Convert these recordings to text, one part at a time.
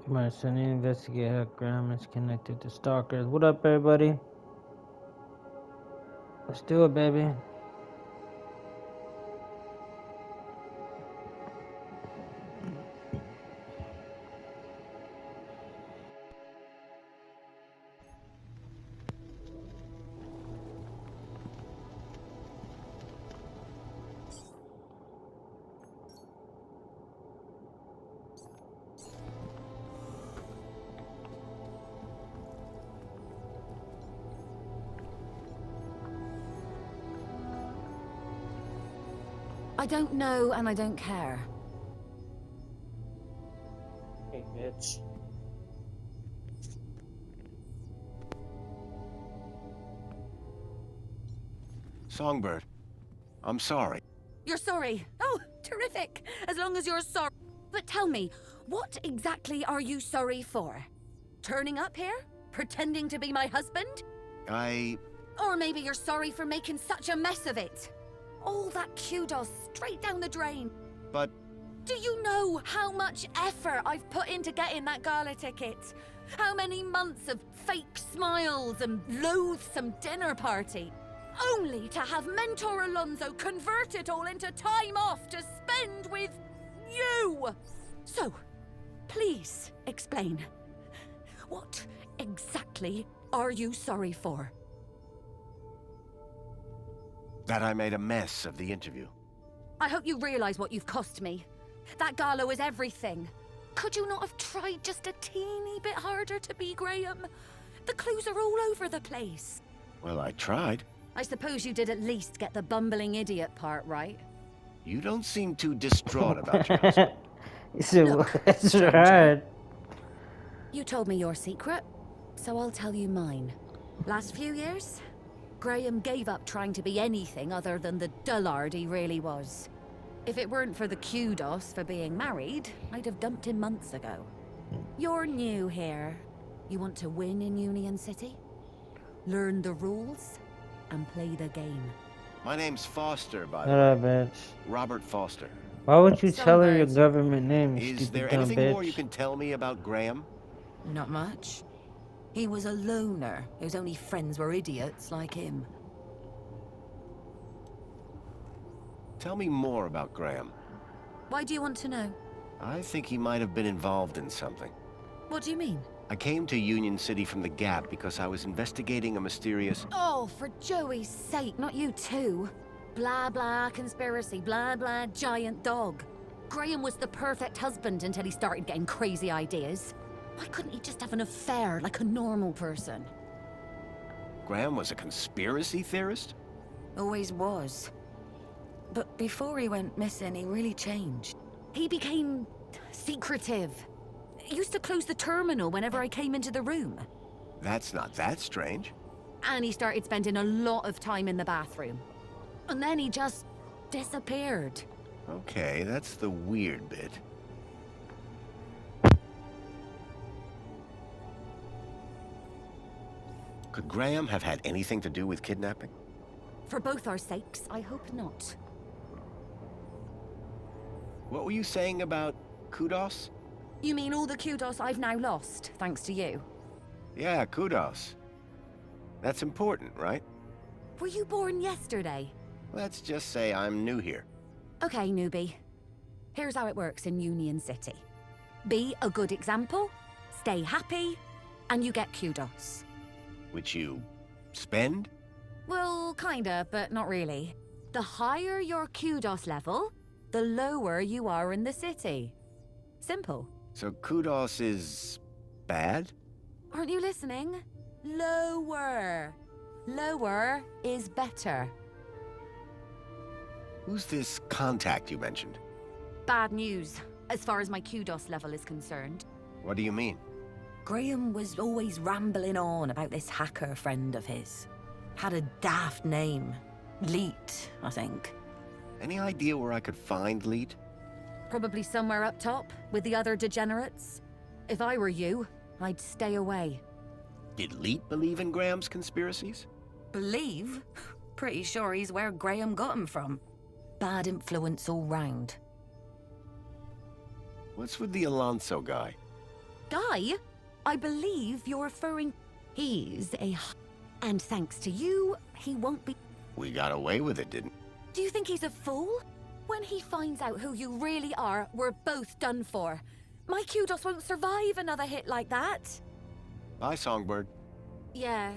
My son investigate how Graham is connected to stalkers. What up, everybody? Let's do it, baby. I don't know and I don't care. Hey, bitch. Songbird, I'm sorry. You're sorry. Oh, terrific. As long as you're sorry. But tell me, what exactly are you sorry for? Turning up here? Pretending to be my husband? Or maybe you're sorry for making such a mess of it. All that kudos straight down the drain. But... Do you know how much effort I've put into getting that gala ticket? How many months of fake smiles and loathsome dinner party? Only to have Mentor Alonso convert it all into time off to spend with you! So, please explain. What exactly are you sorry for? that I made a mess of the interview. I hope you realize what you've cost me. That gala was everything. Could you not have tried just a teeny bit harder to be Graham? The clues are all over the place. Well, I tried. I suppose you did at least get the bumbling idiot part right. You don't seem too distraught about your husband. You said, Look, well, that's stranger. right. You told me your secret, so I'll tell you mine. Last few years, Graham gave up trying to be anything other than the dullard he really was. If it weren't for the kudos for being married, I'd have dumped him months ago. You're new here. You want to win in Union City? Learn the rules and play the game. My name's Foster, by the way. Alright, bitch. Robert Foster. Why would you tell her your Songbirds. government name, you Is stupid there dumb anything bitch? more you can tell me about Graham? Not much. He was a loner whose only friends were idiots like him. Tell me more about Graham. Why do you want to know? I think he might have been involved in something. What do you mean? I came to Union City from the Gap because I was investigating a mysterious... Oh, for Joey's sake, not you too. Blah blah conspiracy, blah blah giant dog. Graham was the perfect husband until he started getting crazy ideas. Why couldn't he just have an affair like a normal person? Graham was a conspiracy theorist? Always was. But before he went missing, he really changed. He became secretive. Used to close the terminal whenever I came into the room. That's not that strange. And he started spending a lot of time in the bathroom. And then he just disappeared. Okay, that's the weird bit. Could Graham have had anything to do with kidnapping? For both our sakes, I hope not. What were you saying about kudos? You mean all the kudos I've now lost, thanks to you? Yeah, kudos. That's important, right? Were you born yesterday? Let's just say I'm new here. Okay, newbie. Here's how it works in Union City. Be a good example, stay happy, and you get kudos. Which you spend? Well, kinda, but not really. The higher your kudos level, the lower you are in the city. Simple. So kudos is bad? Aren't you listening? Lower. Lower is better. Who's this contact you mentioned? Bad news, as far as my kudos level is concerned. What do you mean? Graham was always rambling on about this hacker friend of his. Had a daft name. Leet, I think. Any idea where I could find Leet? Probably somewhere up top, with the other degenerates. If I were you, I'd stay away. Did Leet believe in Graham's conspiracies? Believe? Pretty sure he's where Graham got him from. Bad influence all round. What's with the Alonso guy? Guy? I believe you're referring... He's a... And thanks to you, he won't be... We got away with it, didn't... Do you think he's a fool? When he finds out who you really are, we're both done for. My kudos won't survive another hit like that. Bye, Songbird. Yeah.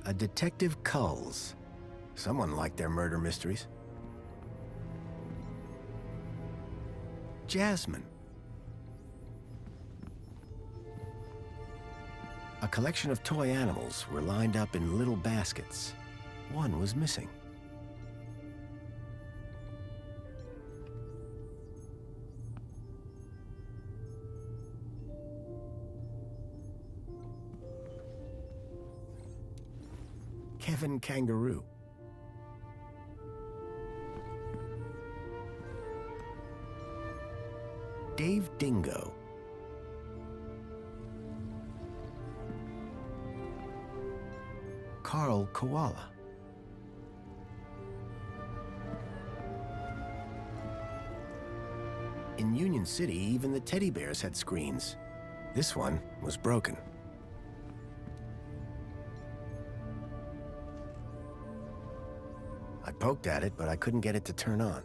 A Detective Culls. Someone liked their murder mysteries. Jasmine. A collection of toy animals were lined up in little baskets. One was missing. Kevin Kangaroo. Dave Dingo. Carl Koala. In Union City, even the teddy bears had screens. This one was broken. I poked at it, but I couldn't get it to turn on.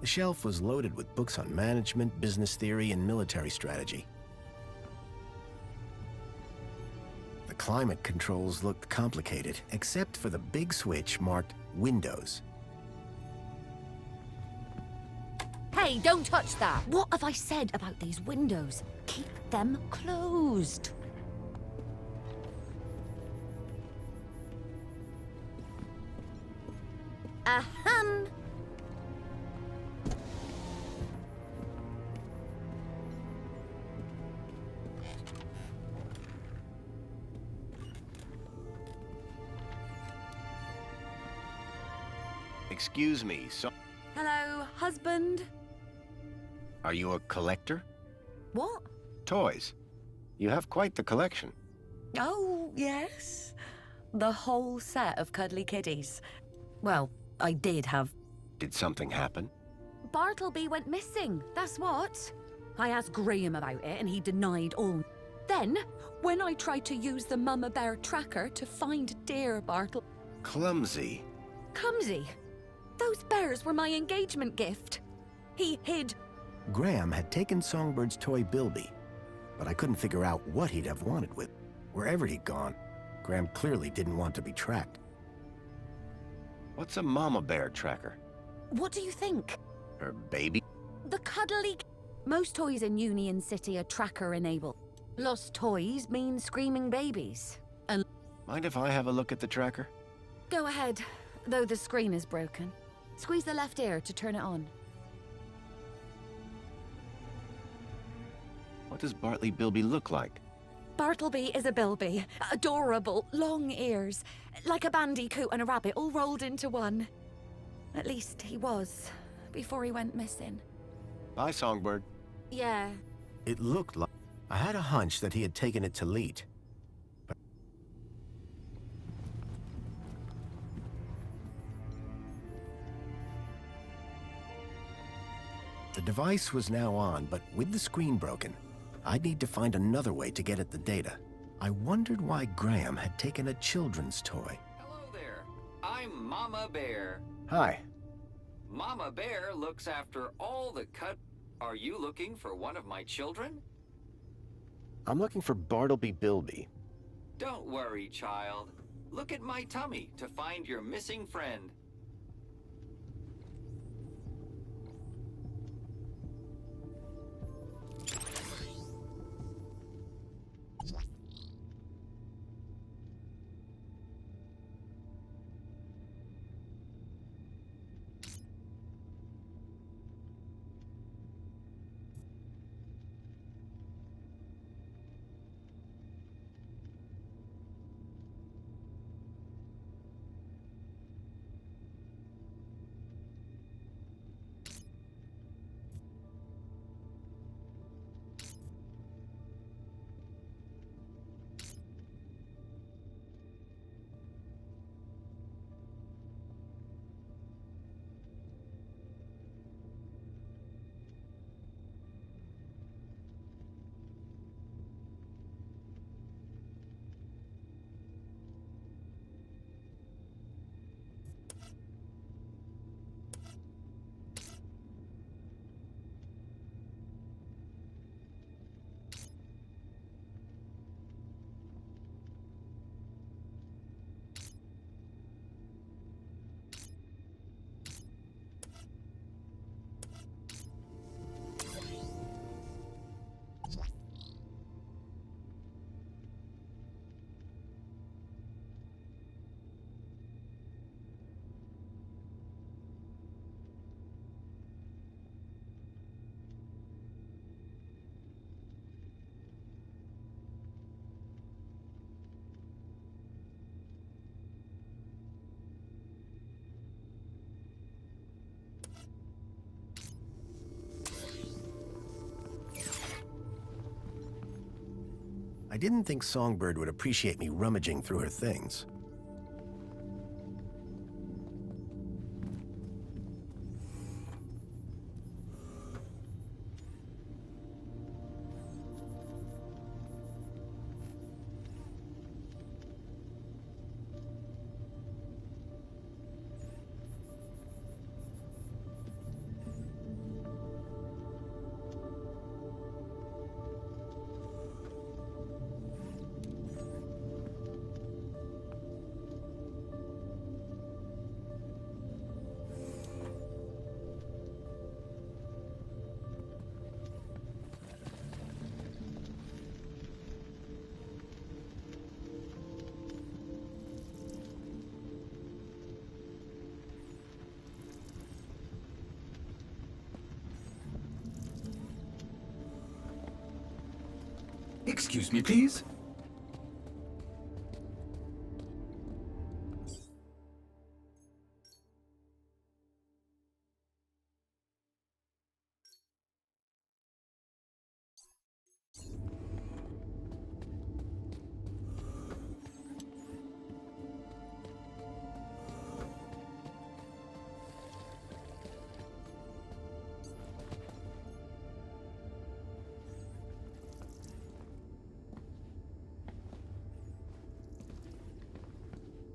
The shelf was loaded with books on management, business theory, and military strategy. The climate controls looked complicated, except for the big switch marked Windows. Hey, don't touch that! What have I said about these windows? Keep them closed. Ahem. Excuse me, so... Hello, husband. Are you a collector? What? Toys. You have quite the collection. Oh, yes. The whole set of cuddly kiddies. Well, I did have... Did something happen? Bartleby went missing, that's what. I asked Graham about it and he denied all. Then, when I tried to use the Mama Bear tracker to find dear Bartle... Clumsy. Clumsy? Those bears were my engagement gift. He hid... Graham had taken Songbird's toy Bilby, but I couldn't figure out what he'd have wanted with. Wherever he'd gone, Graham clearly didn't want to be tracked. What's a Mama Bear tracker? What do you think? Her baby? The cuddly... Most toys in Union City are tracker-enabled. Lost toys mean screaming babies. And... Mind if I have a look at the tracker? Go ahead, though the screen is broken. Squeeze the left ear to turn it on. What does Bartleby Bilby look like? Bartleby is a bilby. Adorable, long ears. Like a bandicoot and a rabbit all rolled into one. At least he was, before he went missing. Bye, Songbird. Yeah. It looked like... I had a hunch that he had taken it to Leet. But... The device was now on, but with the screen broken, I'd need to find another way to get at the data. I wondered why Graham had taken a children's toy. Hello there. I'm Mama Bear. Hi. Mama Bear looks after all the cut. Are you looking for one of my children? I'm looking for Bartleby Bilby. Don't worry, child. Look at my tummy to find your missing friend. didn't think Songbird would appreciate me rummaging through her things. Excuse me, please.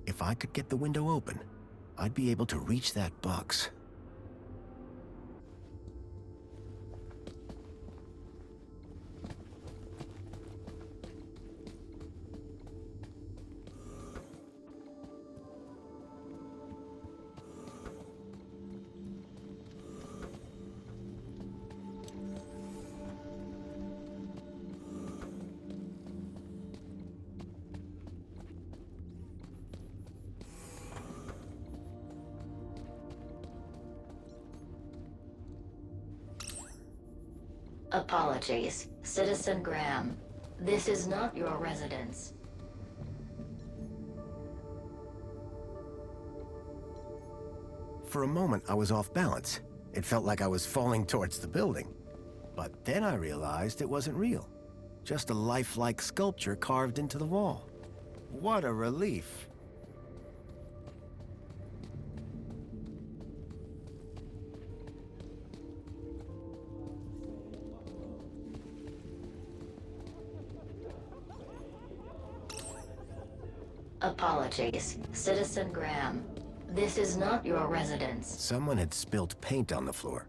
If I could get the window open, I'd be able to reach that box. Apologies, Citizen Graham. This is not your residence. For a moment, I was off balance. It felt like I was falling towards the building. But then I realized it wasn't real. Just a lifelike sculpture carved into the wall. What a relief. Apologies, Citizen Graham. This is not your residence. Someone had spilt paint on the floor.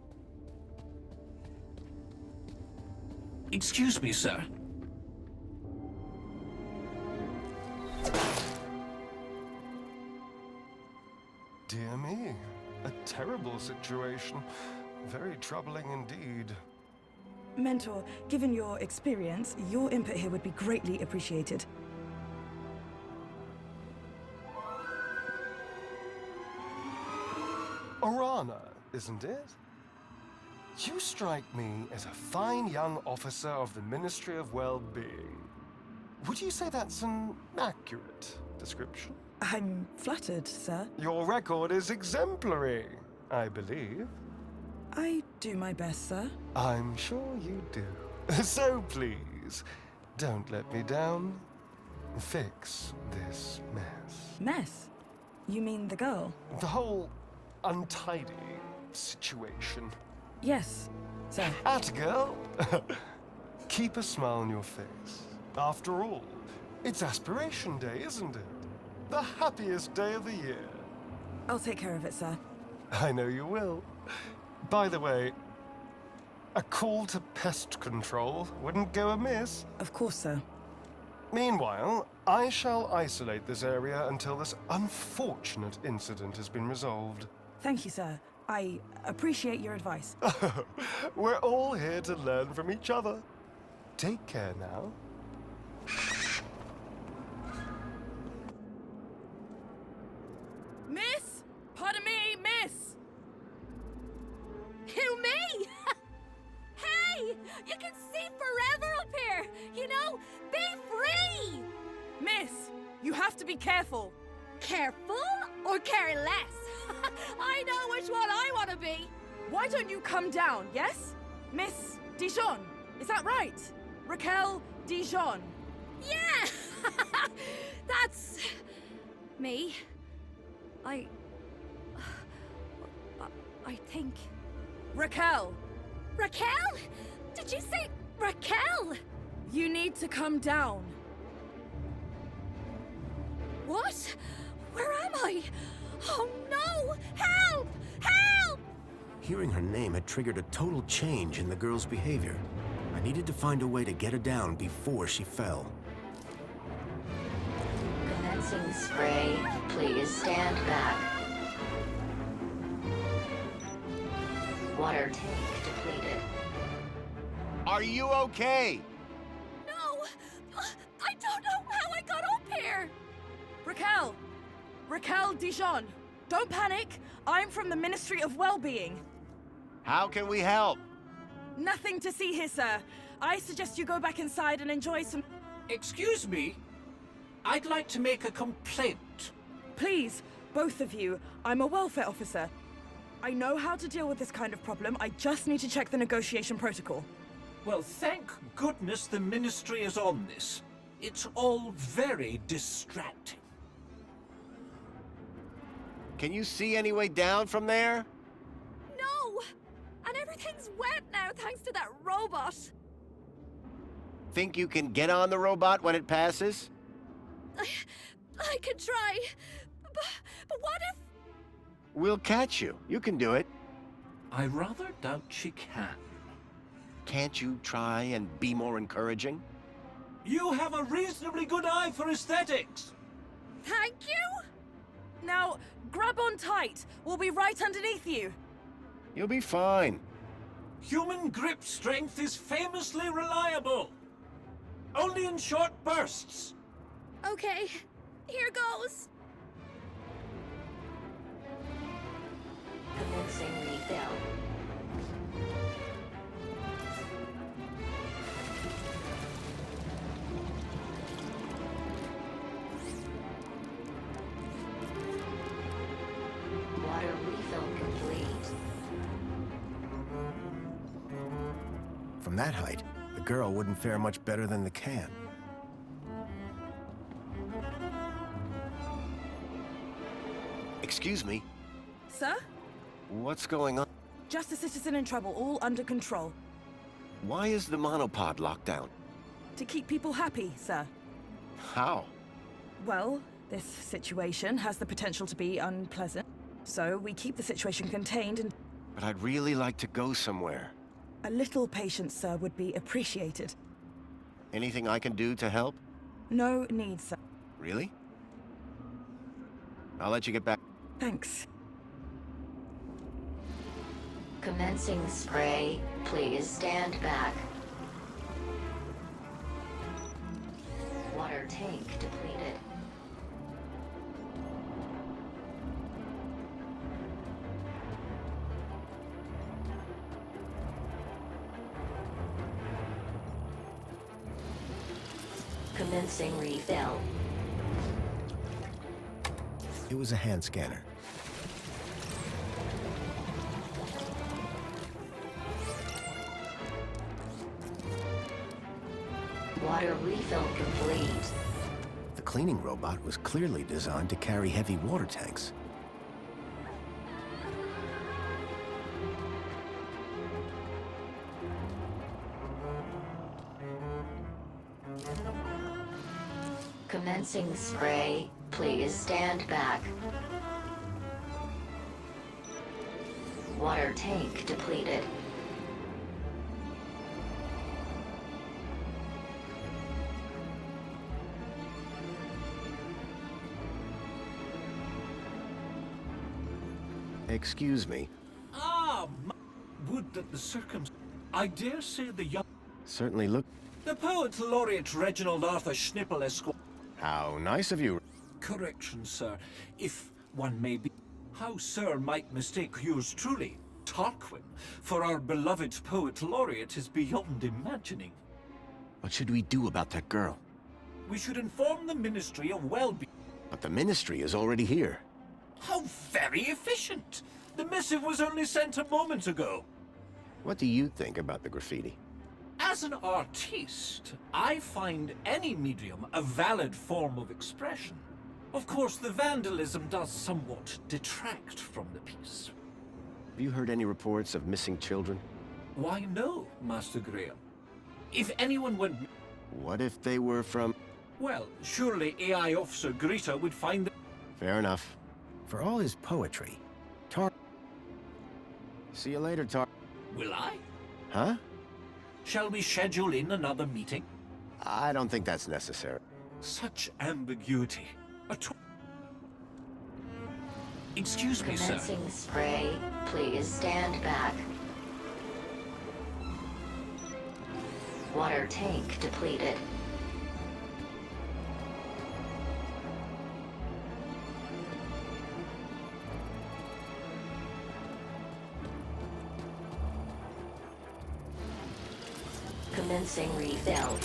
Excuse me, sir. Dear me, a terrible situation. Very troubling indeed. Mentor, given your experience, your input here would be greatly appreciated. Orana, isn't it? You strike me as a fine young officer of the Ministry of Well-Being. Would you say that's an accurate description? I'm flattered, sir. Your record is exemplary, I believe. I do my best, sir. I'm sure you do. So please, don't let me down. Fix this mess. Mess? You mean the girl? The whole untidy situation. Yes, sir. At girl. Keep a smile on your face. After all, it's Aspiration Day, isn't it? The happiest day of the year. I'll take care of it, sir. I know you will. By the way, a call to pest control wouldn't go amiss. Of course, sir. Meanwhile, I shall isolate this area until this unfortunate incident has been resolved. Thank you, sir. I appreciate your advice. We're all here to learn from each other. Take care now. Miss? Pardon me, miss! Who, me? Hey! You can see forever up here! You know, be free! Miss, you have to be careful. Careful or careless? I know which one I want to be! Why don't you come down, yes? Miss Dijon, is that right? Raquel Dijon. Yeah! That's me. I think. Raquel! Raquel? Did you say Raquel? You need to come down. What? Where am I? Oh no! Help! Help! Hearing her name had triggered a total change in the girl's behavior. I needed to find a way to get her down before she fell. Commencing spray. Please stand back. Water tank depleted. Are you okay? No! I don't know how I got up here! Raquel! Raquel Dijon! Don't panic! I'm from the Ministry of Well-Being. How can we help? Nothing to see here, sir. I suggest you go back inside and enjoy some... Excuse me? I'd like to make a complaint. Please, both of you. I'm a welfare officer. I know how to deal with this kind of problem. I just need to check the negotiation protocol. Well, thank goodness the Ministry is on this. It's all very distracting. Can you see any way down from there? No! And everything's wet now thanks to that robot. Think you can get on the robot when it passes? I could try. But what if... We'll catch you. You can do it. I rather doubt she can. Can't you try and be more encouraging? You have a reasonably good eye for aesthetics. Thank you? Now, grab on tight. We'll be right underneath you. You'll be fine. Human grip strength is famously reliable. Only in short bursts. Okay, here goes. Commencing refill. Water refill complete. From that height, the girl wouldn't fare much better than the can. Excuse me, Sir? what's going on? Just a citizen in trouble, all under control. Why is the monopod locked down? To keep people happy, sir. How? Well, this situation has the potential to be unpleasant. So we keep the situation contained and But I'd really like to go somewhere. a little patience, sir, would be appreciated. Anything I can do to help? No need, sir. Really? I'll let you get back. Thanks. Commencing spray. Please stand back. Water tank depleted. Commencing refill. It was a hand scanner. Water refill complete. The cleaning robot was clearly designed to carry heavy water tanks. Commencing spray. Please stand back. Water tank depleted. Excuse me. Would that the I dare say the young... Certainly look... The poet laureate Reginald Arthur Schnippel Esq... How nice of you. Correction, sir. If one may be... How sir might mistake yours truly, Tarquin, for our beloved poet laureate is beyond imagining. What should we do about that girl? We should inform the Ministry of Well-being. But the Ministry is already here. How very efficient! The missive was only sent a moment ago. What do you think about the graffiti? As an artiste, I find any medium a valid form of expression. Of course, the vandalism does somewhat detract from the piece. Have you heard any reports of missing children? Why no, Master Graham? If anyone went... What if they were from... Well, surely AI Officer Greta would find them. Fair enough. For all his poetry, Tar... See you later, Tar... Will I? Huh? Shall we schedule in another meeting? I don't think that's necessary. Such ambiguity. Excuse me, sir. Commencing spray. Please stand back. Water tank depleted. Commencing refill.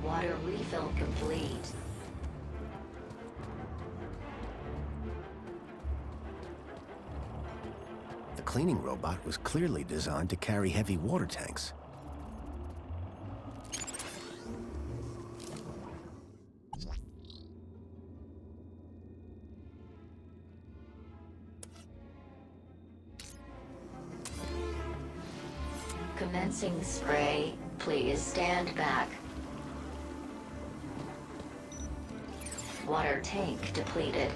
Water refill complete. The cleaning robot was clearly designed to carry heavy water tanks. Commencing spray. Please stand back. Water tank depleted.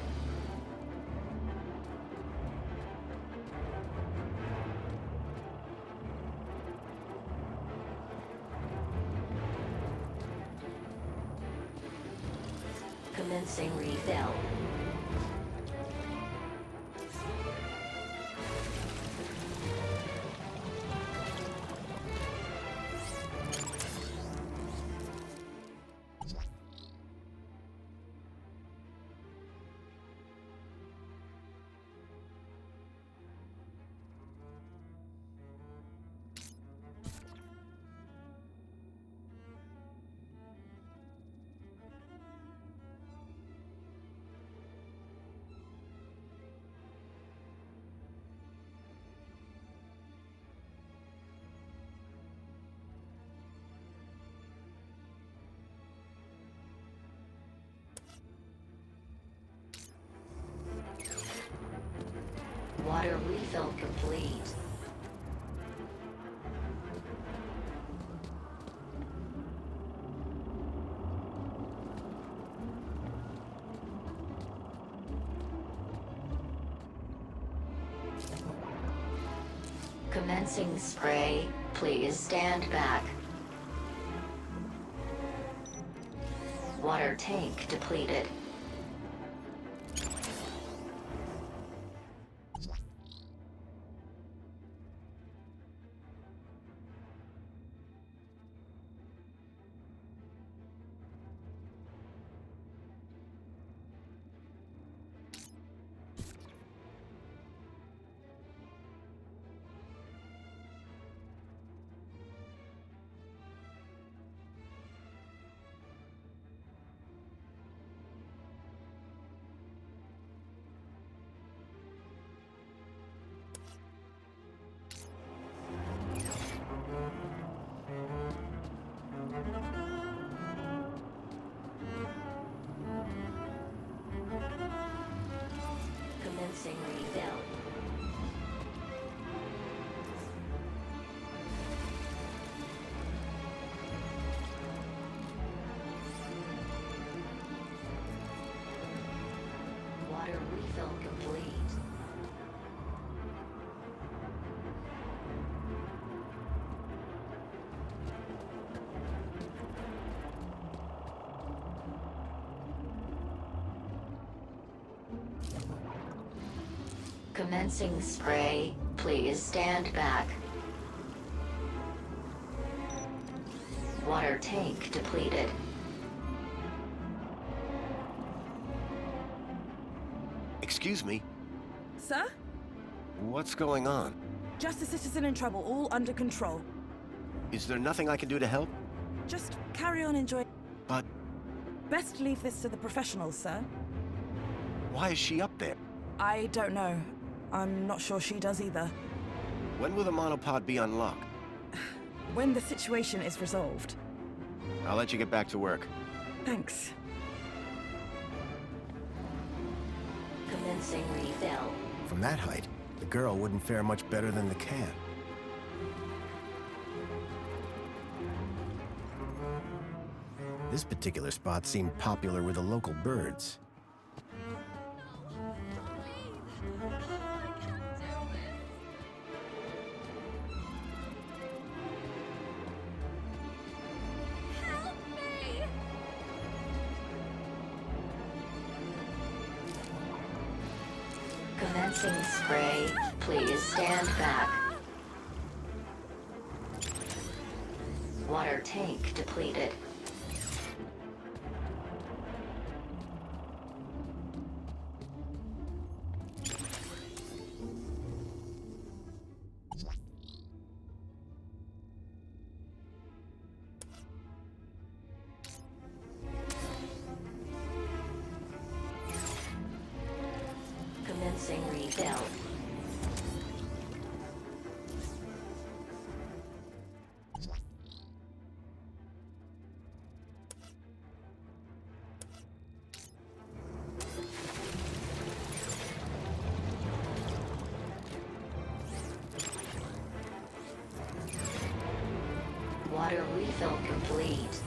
Commencing refill. Water refill complete. Commencing spray. Please stand back. Water tank depleted. Commencing spray. Please stand back. Water tank depleted. Excuse me, Sir? what's going on? Just a citizen in trouble, all under control. Is there nothing I can do to help? Just carry on enjoying. But Best leave this to the professionals, sir. why is she up there? I don't know. I'm not sure she does either. When will the monopod be unlocked? When the situation is resolved. I'll let you get back to work. Thanks. Commencing refill. From that height, the girl wouldn't fare much better than the can. This particular spot seemed popular with the local birds. Commencing spray. Please stand back. Water tank depleted. Commencing refill. Water refill complete.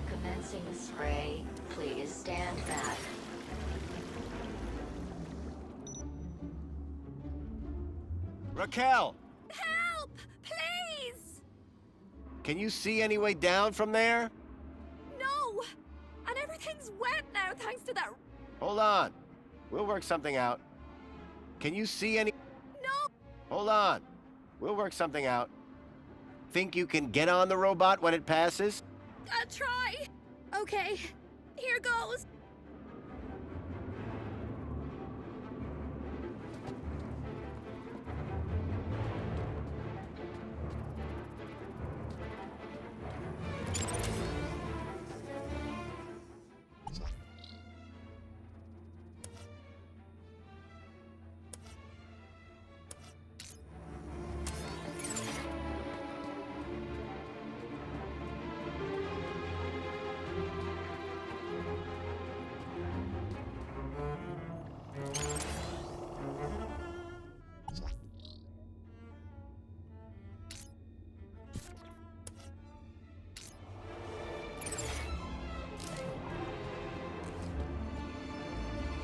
Commencing spray. Please stand back. Raquel! Help! Please! Can you see any way down from there? No! And everything's wet now thanks to that. Hold on. We'll work something out. Can you see any... No! Hold on. We'll work something out. Think you can get on the robot when it passes? I'll try. Okay, here goes.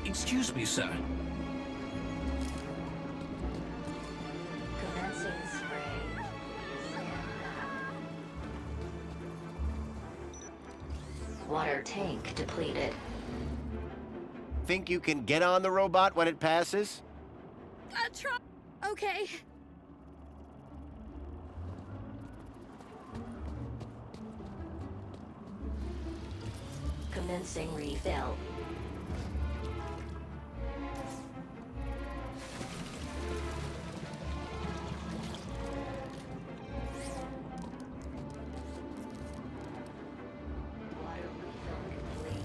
Excuse me, sir. Commencing spray. Water tank depleted. Think you can get on the robot when it passes? I'll try. Okay. Commencing refill. Water refill complete.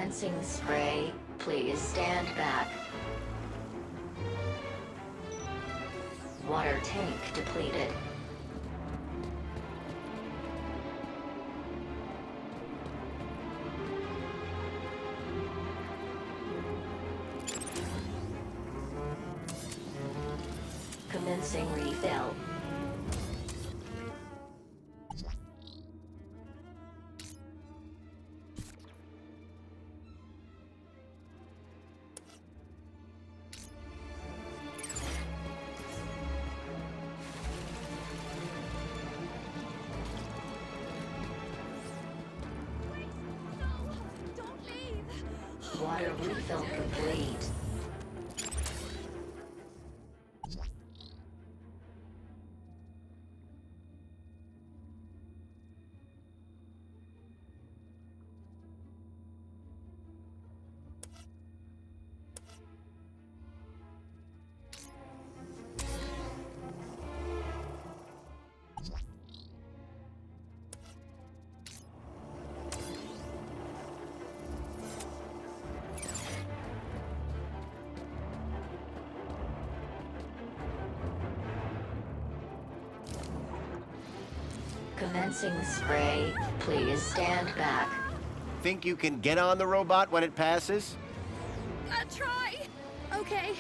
Commencing spray. Please stand back. Water tank depleted. Commencing refill. Don't leave! Water refill complete. Commencing spray. Please stand back. Think you can get on the robot when it passes? Try! Okay.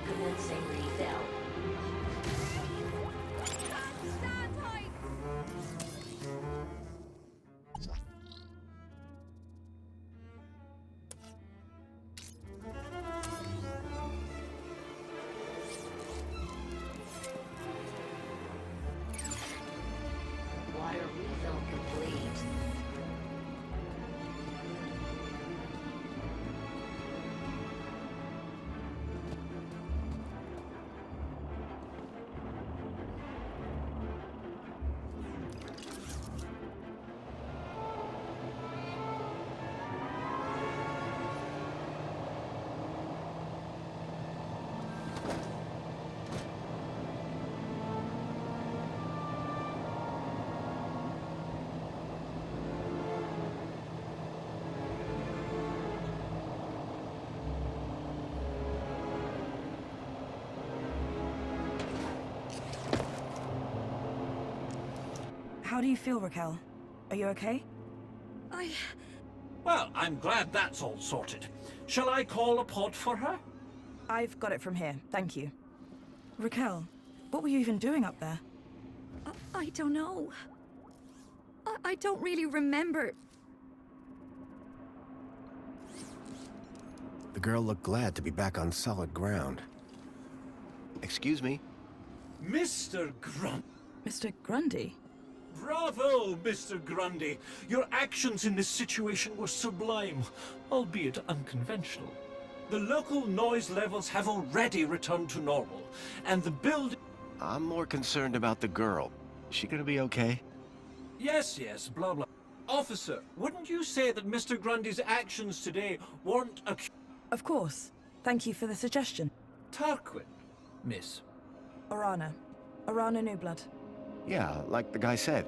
Commencing refill. Stand tight! Water refill complete. How do you feel, Raquel? Are you okay? Well, I'm glad that's all sorted. Shall I call a pod for her? I've got it from here, thank you. Raquel, what were you even doing up there? I don't know. I don't really remember. The girl looked glad to be back on solid ground. Excuse me? Mr. Grunt. Mr. Grundy? Bravo, Mr. Grundy. Your actions in this situation were sublime, albeit unconventional. The local noise levels have already returned to normal, and the building... I'm more concerned about the girl. Is she gonna be okay? Yes, blah, blah. Officer, wouldn't you say that Mr. Grundy's actions today weren't a... Of course. Thank you for the suggestion. Tarquin, miss. Orana. Orana Newblood. Yeah, like the guy said.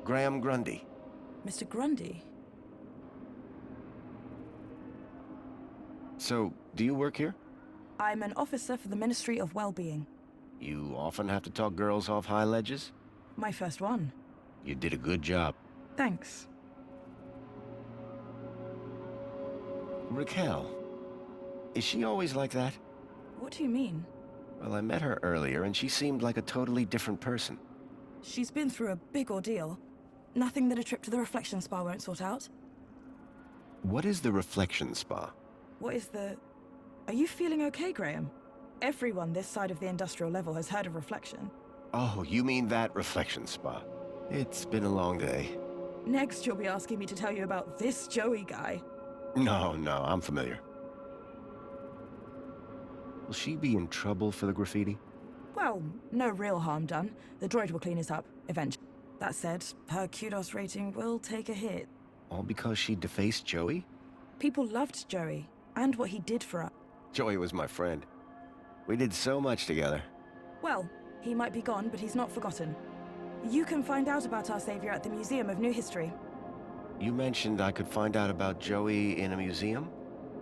Graham Grundy. Mr. Grundy? So, do you work here? I'm an officer for the Ministry of Well-Being. You often have to talk girls off high ledges? My first one. You did a good job. Thanks. Raquel. Is she always like that? What do you mean? Well, I met her earlier and she seemed like a totally different person. She's been through a big ordeal. Nothing that a trip to the reflection spa won't sort out. What is the reflection spa? What is the... Are you feeling okay, Graham? Everyone this side of the industrial level has heard of reflection. Oh, you mean that reflection spa. It's been a long day. Next, you'll be asking me to tell you about this Joey guy. No, I'm familiar. Will she be in trouble for the graffiti? Well, no real harm done. The droid will clean it up, eventually. That said, her kudos rating will take a hit. All because she defaced Joey? People loved Joey, and what he did for us. Joey was my friend. We did so much together. Well, he might be gone, but he's not forgotten. You can find out about our savior at the Museum of New History. You mentioned I could find out about Joey in a museum?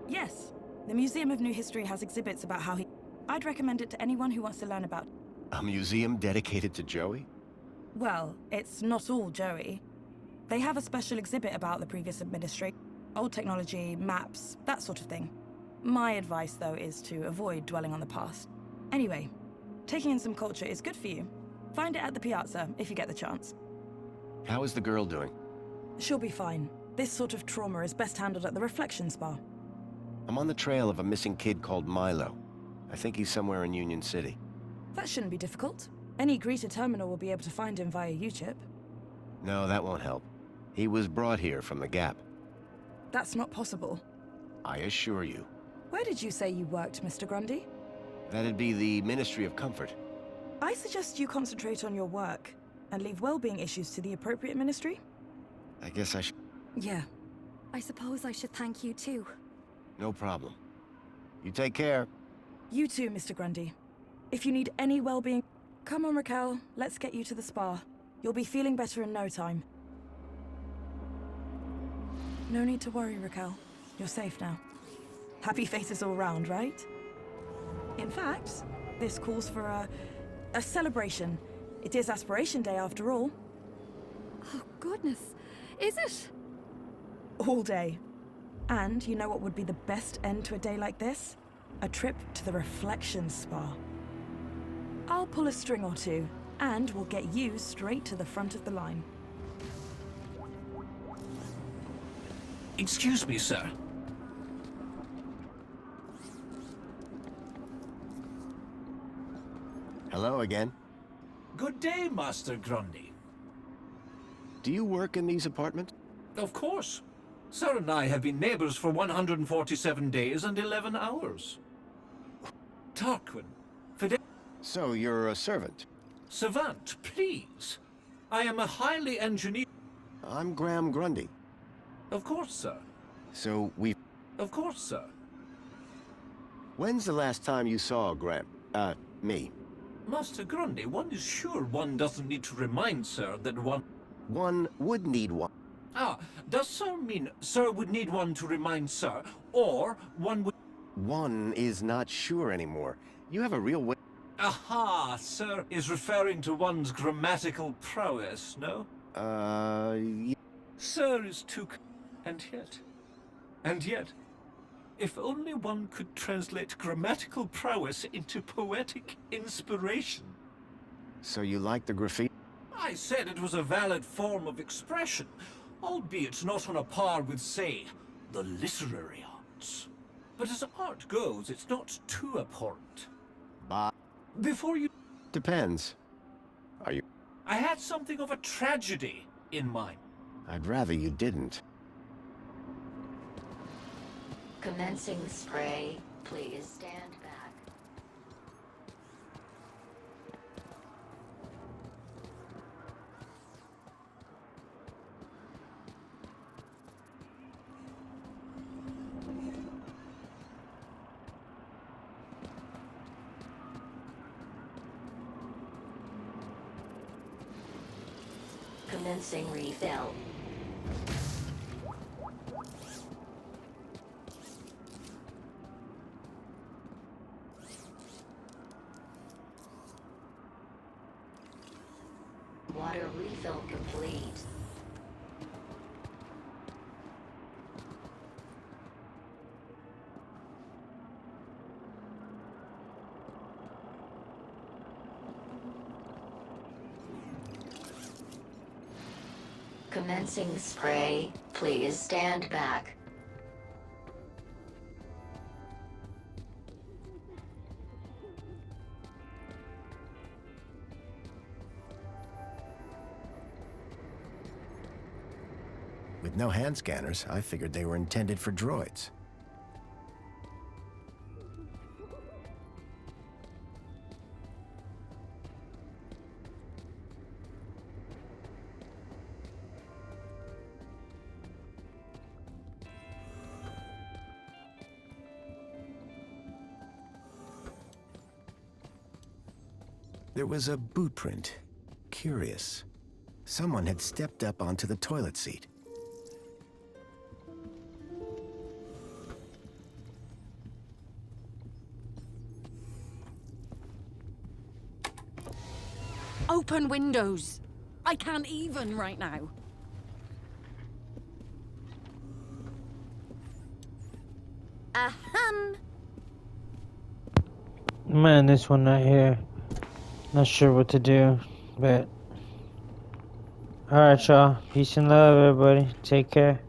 Yes, the Museum of New History has exhibits about how he... I'd recommend it to anyone who wants to learn about... A museum dedicated to Joey? Well, it's not all Joey. They have a special exhibit about the previous administration. Old technology, maps, that sort of thing. My advice, though, is to avoid dwelling on the past. Anyway, taking in some culture is good for you. Find it at the piazza, if you get the chance. How is the girl doing? She'll be fine. This sort of trauma is best handled at the Reflection Spa. I'm on the trail of a missing kid called Milo. I think he's somewhere in Union City. That shouldn't be difficult. Any greeter terminal will be able to find him via U-chip. No, that won't help. He was brought here from the Gap. That's not possible. I assure you. Where did you say you worked, Mr. Grundy? That'd be the Ministry of Comfort. I suggest you concentrate on your work and leave well-being issues to the appropriate ministry. I guess I should... Yeah. I suppose I should thank you too. No problem. You take care. You too, Mr. Grundy. If you need any well-being... Come on, Raquel. Let's get you to the spa. You'll be feeling better in no time. No need to worry, Raquel. You're safe now. Happy faces all round, right? In fact, this calls for a celebration. It is Aspiration Day after all. Oh, goodness. Is it? All day. And you know what would be the best end to a day like this? A trip to the Reflection Spa. I'll pull a string or two, and we'll get you straight to the front of the line. Excuse me, sir. Hello again. Good day, Master Grundy. Do you work in these apartments? Of course. Sir and I have been neighbors for 147 days and 11 hours. Tarquin, Fide... So you're a servant? Savant, please. I am a highly engineered... I'm Graham Grundy. Of course, sir. So Of course, sir. When's the last time you saw Graham? Me? Master Grundy, one is sure one doesn't need to remind Sir that one... One would need one. Ah, does Sir mean Sir would need one to remind Sir, or one would... One is not sure anymore. You have a real way... Aha, Sir is referring to one's grammatical prowess, no? Sir is too... And yet, if only one could translate grammatical prowess into poetic inspiration. So you like the graffiti? I said it was a valid form of expression, albeit not on a par with, say, the literary arts. But as art goes, it's not too abhorrent. Before you... Depends. Are you... I had something of a tragedy in mind. I'd rather you didn't. Commencing spray. Please stand back. Commencing refill. Water refill complete. Commencing spray. Please stand back. With no hand scanners, I figured they were intended for droids. There was a boot print. Curious. Someone had stepped up onto the toilet seat. Open windows. I can't even right now. Ahem. Man, this one right here. Not sure what to do, but alright, y'all. Peace and love, everybody. Take care.